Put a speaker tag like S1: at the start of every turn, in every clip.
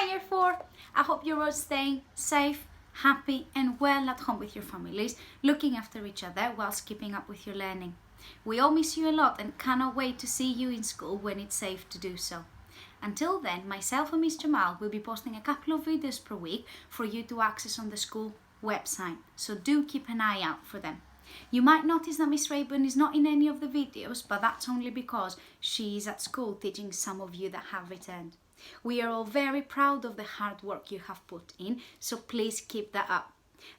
S1: Hi Year 4! I hope you're all staying safe, happy and well at home with your families, looking after each other whilst keeping up with your learning. We all miss you a lot and cannot wait to see you in school when it's safe to do so. Until then, myself and Mr. Mal will be posting a couple of videos per week for you to access on the school website, so do keep an eye out for them. You might notice that Miss Rayburn is not in any of the videos, but that's only because she is at school teaching some of you that have returned. We are all very proud of the hard work you have put in, so please keep that up.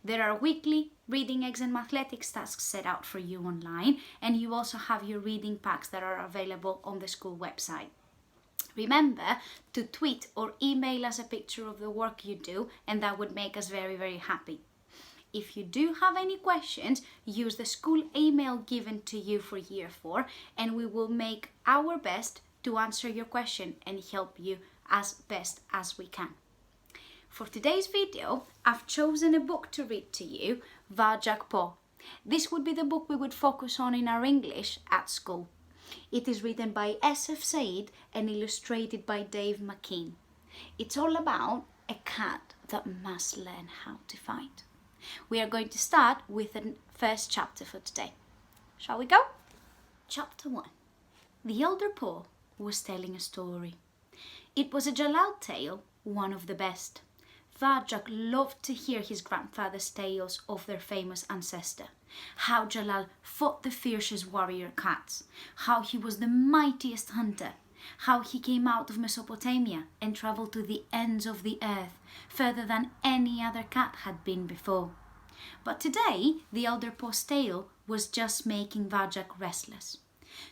S1: There are weekly reading, eggs and athletics tasks set out for you online, and you also have your reading packs that are available on the school website. Remember to tweet or email us a picture of the work you do, and that would make us very, very happy. If you do have any questions, use the school email given to you for Year 4 and we will make our best to answer your question and help you as best as we can. For today's video, I've chosen a book to read to you, Varjak. This would be the book we would focus on in our English at school. It is written by S.F. Said and illustrated by Dave McKean. It's all about a cat that must learn how to fight. We are going to start with the first chapter for today. Shall we go? Chapter 1. The elder Paul was telling a story. It was a Jalal tale, one of the best. Varjak loved to hear his grandfather's tales of their famous ancestor, how Jalal fought the fiercest warrior cats, how he was the mightiest hunter, how he came out of Mesopotamia and travelled to the ends of the earth, further than any other cat had been before. But today, the elder Paul's tale was just making Varjak restless.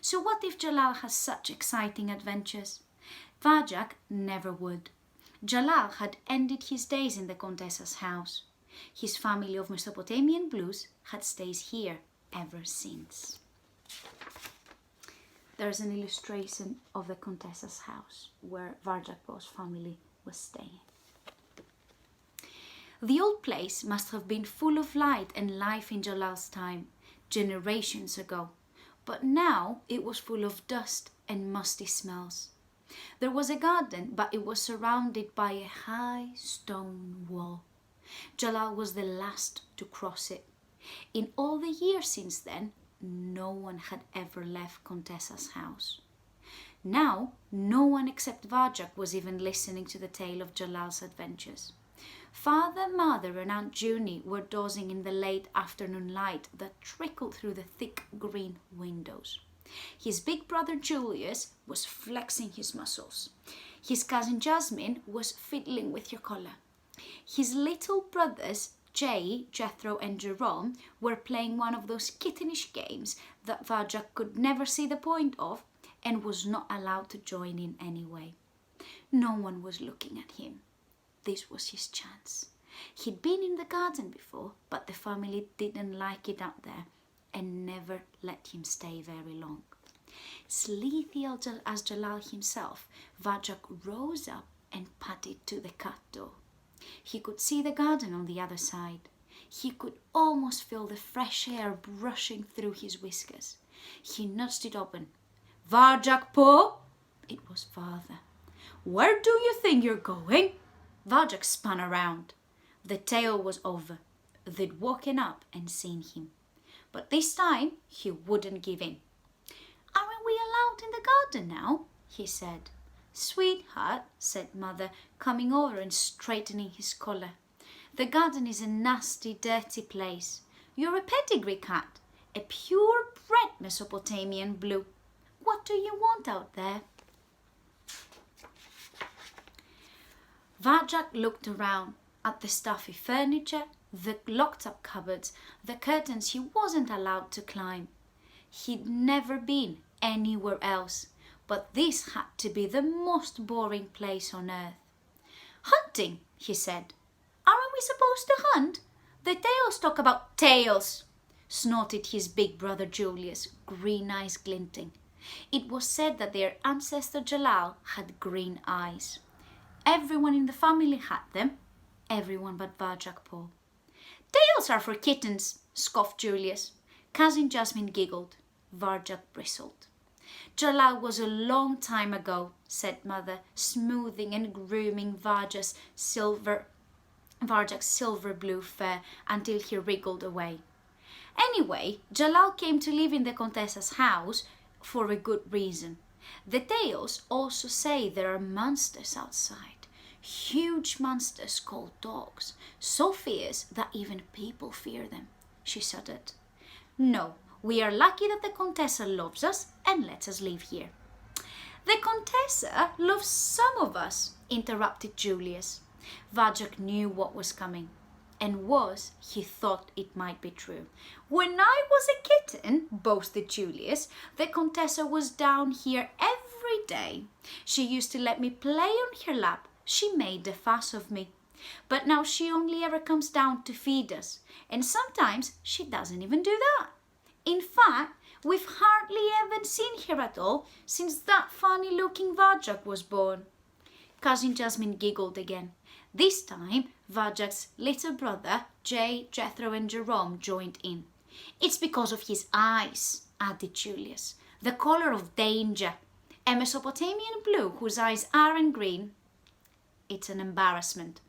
S1: So what if Jalal has such exciting adventures? Varjak never would. Jalal had ended his days in the Contessa's house. His family of Mesopotamian blues had stayed here ever since. There's an illustration of the Contessa's house where Varjak's family was staying. The old place must have been full of light and life in Jalal's time, generations ago, but now it was full of dust and musty smells. There was a garden, but it was surrounded by a high stone wall. Jalal was the last to cross it. In all the years since then, no one had ever left Contessa's house. Now, no one except Varjak was even listening to the tale of Jalal's adventures. Father, Mother and Aunt Junie were dozing in the late afternoon light that trickled through the thick green windows. His big brother Julius was flexing his muscles. His cousin Jasmine was fiddling with her collar. His little brothers Jay, Jethro and Jerome were playing one of those kittenish games that Varjak could never see the point of and was not allowed to join in anyway. No one was looking at him. This was his chance. He'd been in the garden before, but the family didn't like it out there and never let him stay very long. Sleepy as Jalal himself, Varjak rose up and padded to the cat door. He could see the garden on the other side. He could almost feel the fresh air brushing through his whiskers. He nudged it open. "Varjak, It was father. "Where do you think you're going?" Varjak spun around. The tale was over. They'd woken up and seen him. But this time, he wouldn't give in. "Aren't we allowed in the garden now?" he said. "Sweetheart," said Mother, coming over and straightening his collar. "The garden is a nasty, dirty place. You're a pedigree cat, a purebred Mesopotamian blue. What do you want out there?" Varjak looked around at the stuffy furniture, the locked-up cupboards, the curtains he wasn't allowed to climb. He'd never been anywhere else, but this had to be the most boring place on earth. "Hunting," he said. "Aren't we supposed to hunt? The tales talk about tails," snorted his big brother Julius, green eyes glinting. It was said that their ancestor Jalal had green eyes. Everyone in the family had them, everyone but Varjak. "Tails are for kittens," scoffed Julius. Cousin Jasmine giggled. Varjak bristled. Jalal was a long time ago, said Mother, smoothing and grooming Varjak's silver blue fur until he wriggled away. Anyway, Jalal came to live in the Contessa's house for a good reason. The tales also say there are monsters outside, huge monsters called dogs, so fierce that even people fear them. She shuddered. No, we are lucky that the Contessa loves us and lets us live here. The Contessa loves some of us, interrupted Julius. Varjak knew what was coming, and he thought it might be true. When I was a kitten, boasted Julius, the Contessa was down here every day. She used to let me play on her lap. She made a fuss of me. But now she only ever comes down to feed us, and sometimes she doesn't even do that. In fact, we've hardly ever seen her at all since that funny-looking Varjak was born. Cousin Jasmine giggled again. This time, Varjak's little brother, Jay, Jethro and Jerome joined in. It's because of his eyes, added Julius. The colour of danger. A Mesopotamian blue whose eyes aren't green. It's an embarrassment.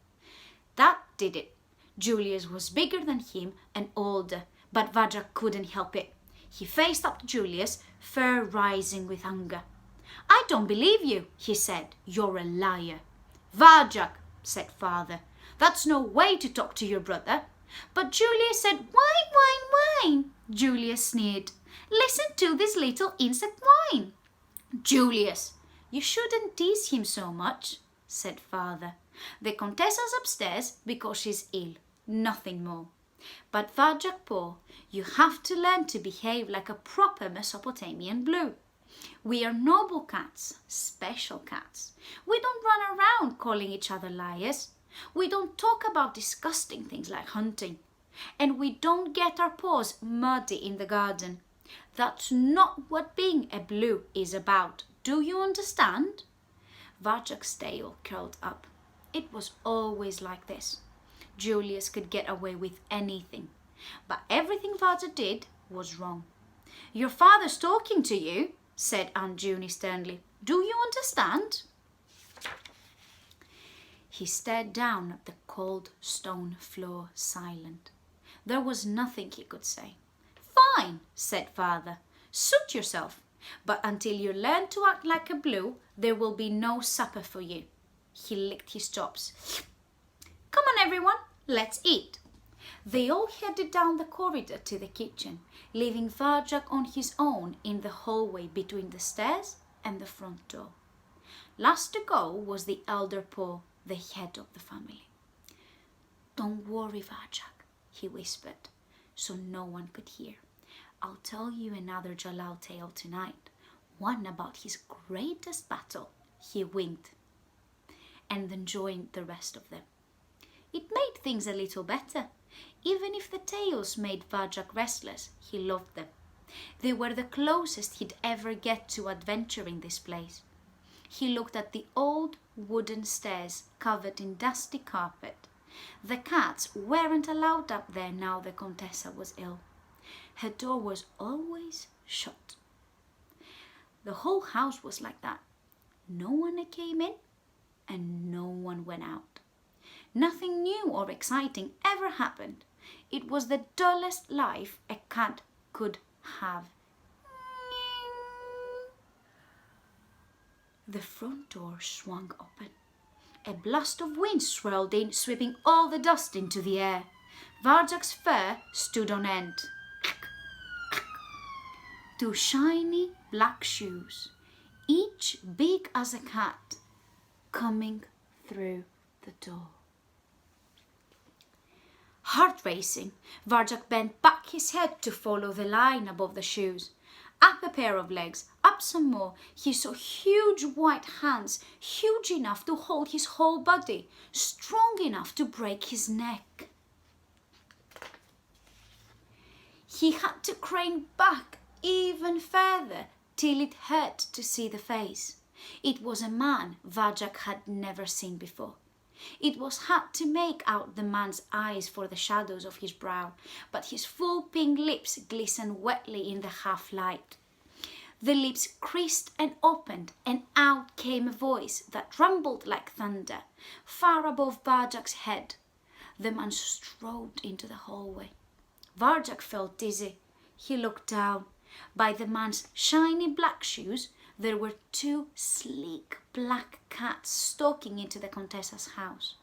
S1: That did it. Julius was bigger than him and older, but Varjak couldn't help it. He faced up to Julius, fur rising with anger. I don't believe you, he said. You're a liar. Varjak, said Father. That's no way to talk to your brother. But Julius said, whine, whine, whine. Julius sneered. Listen to this little insect whine. Julius, you shouldn't tease him so much, said Father. The Contessa's upstairs because she's ill, nothing more. But Varjak Paul, you have to learn to behave like a proper Mesopotamian blue. We are noble cats, special cats. We don't run around calling each other liars. We don't talk about disgusting things like hunting. And we don't get our paws muddy in the garden. That's not what being a blue is about. Do you understand? Varjak's tail curled up. It was always like this. Julius could get away with anything. But everything Varjak did was wrong. Your father's talking to you, said Aunt Junie sternly. Do you understand? He stared down at the cold stone floor, silent. There was nothing he could say. Fine, said Father. Suit yourself. But until you learn to act like a blue, there will be no supper for you. He licked his chops. Come on, everyone, let's eat. They all headed down the corridor to the kitchen, leaving Varjak on his own in the hallway between the stairs and the front door. Last to go was the elder Paul, the head of the family. Don't worry, Varjak, he whispered, so no one could hear. I'll tell you another Jalal tale tonight, one about his greatest battle. He winked, and then joined the rest of them. It made things a little better. Even if the tales made Varjak restless, he loved them. They were the closest he'd ever get to adventuring this place. He looked at the old wooden stairs covered in dusty carpet. The cats weren't allowed up there now the Contessa was ill. Her door was always shut. The whole house was like that. No one came in and no one went out. Nothing new or exciting ever happened. It was the dullest life a cat could have. The front door swung open. A blast of wind swirled in, sweeping all the dust into the air. Varjak's fur stood on end. Two shiny black shoes, each big as a cat, coming through the door. Heart racing, Varjak bent back his head to follow the line above the shoes. Up a pair of legs, up some more. He saw huge white hands, huge enough to hold his whole body, strong enough to break his neck. He had to crane back even further till it hurt to see the face. It was a man Varjak had never seen before. It was hard to make out the man's eyes for the shadows of his brow, but his full pink lips glistened wetly in the half light. The lips creased and opened, and out came a voice that rumbled like thunder, far above Varjak's head. The man strode into the hallway. Varjak felt dizzy. He looked down. By the man's shiny black shoes, there were 2 sleek black cats stalking into the Contessa's house.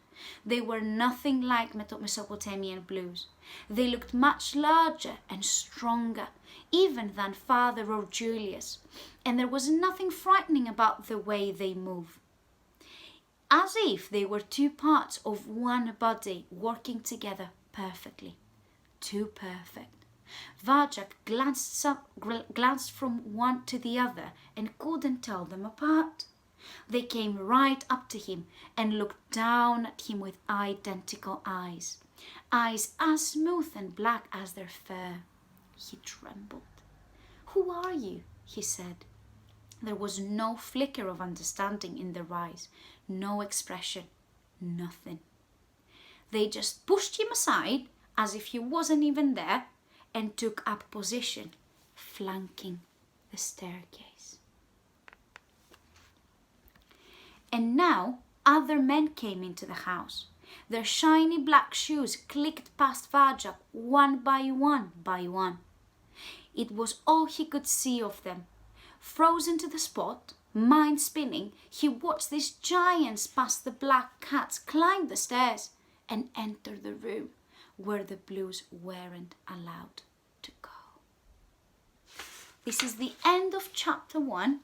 S1: They were nothing like Mesopotamian blues. They looked much larger and stronger, even than Father or Julius, and there was nothing frightening about the way they moved. As if they were 2 parts of one body working together perfectly. Too perfect. Varjak glanced from one to the other and couldn't tell them apart. They came right up to him and looked down at him with identical eyes. Eyes as smooth and black as their fur. He trembled. "Who are you?" he said. There was no flicker of understanding in their eyes, no expression, nothing. They just pushed him aside as if he wasn't even there and took up position, flanking the staircase. And now other men came into the house. Their shiny black shoes clicked past Varjak one by one. It was all he could see of them. Frozen to the spot, mind spinning, he watched these giants past the black cats climb the stairs and enter the room where the blues weren't allowed to go. This is the end of chapter 1.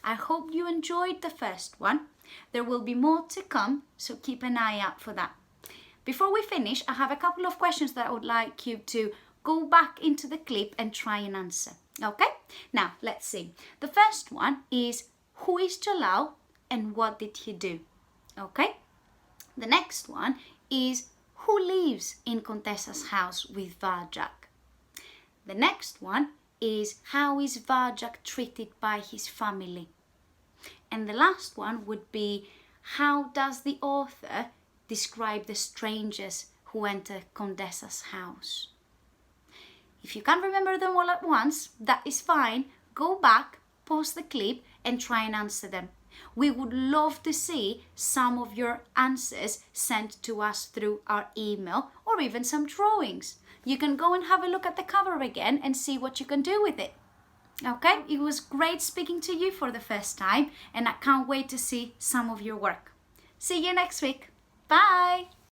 S1: I hope you enjoyed the first one. There will be more to come, so keep an eye out for that. Before we finish, I have a couple of questions that I would like you to go back into the clip and try and answer. Okay? Now, let's see. The first one is, who is Jalal and what did he do? Okay? The next one is, who lives in Contessa's house with Varjak? The next one is, how is Varjak treated by his family? And the last one would be, how does the author describe the strangers who enter Contessa's house? If you can't remember them all at once, that is fine. Go back, pause the clip and try and answer them. We would love to see some of your answers sent to us through our email or even some drawings. You can go and have a look at the cover again and see what you can do with it. Okay, it was great speaking to you for the first time and I can't wait to see some of your work. See you next week. Bye!